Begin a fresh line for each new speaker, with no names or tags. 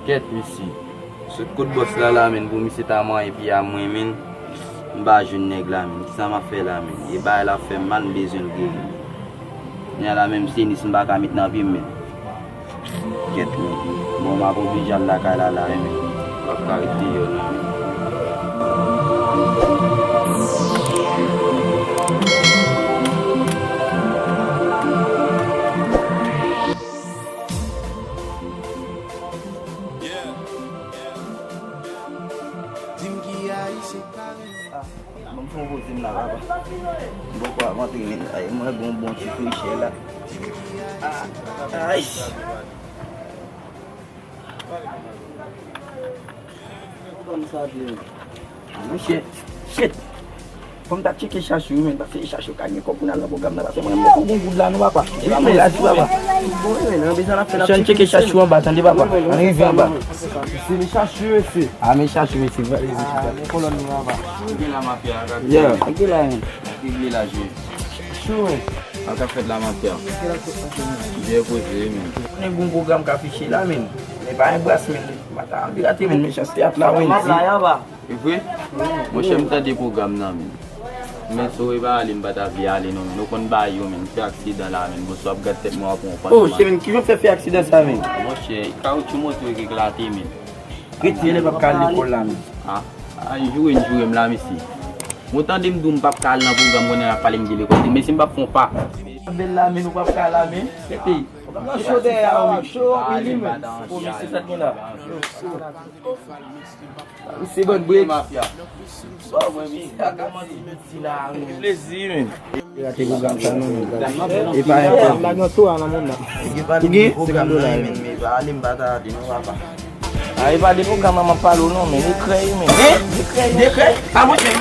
Ket misi. Se kout boss la men pou misi ta man epi a mwen men. Mba joun neg la men. Ki sa ma fe la men. E ba la fe man bezon gwe. Nya la men msi mba ka mit nan pim men. Ket men. Bon ma pou bijal la ka la men. Wap karite yo nan men. Vamos sim lá, baba. Vou para a moto aí, mas bom tipo de lá. Ai. Vamos saber. Shit. Como tá chique chachu, men, tá se chachu kanye ko kuna la bogam na se mo ko bun la no baba. Ba me la baba. Não bisa na fena. Chan chique chachu ba tandi baba. Ani vem ba. Se me chachu esse. Ah, me chachu esse. Ah, colon no baba. La mafia. Yeah, aqui lá. Aqui lá, gente. Chachu. A café de la mafia. Dia posé, men. Nem bun program ka fichi la, men. Me ba en bras men. Mata ambirati men me chaste at la wen. Mas la ya ba. E foi? Mo chem ta di program na men. Men so e ba alim bata via ali no men. No kon ba yo men. Fe accident la men. Mo so ap gatte mo ap on. Oh, chemin ki jo fe accident sa men. Mo che, ka ou tu moto ki glate men. Reti le pap kal l'école la men. Ah, ay jouer la misi. Mo tan dim dum pap kal na program wona la palim di l'école. Mais si m'pa fon pa. Bel la men ou pap kal la men. C'était show de show milim. Pour misi ça là. C'est bon boy mafia. So moi mi si la plaisir men. Ya te program ça non. Et pas la noto na mon là. Tigi program la men me ba alim bata di no papa. Aí vai de program ma palo non men écrit men. Écrit. Ah moi j'ai.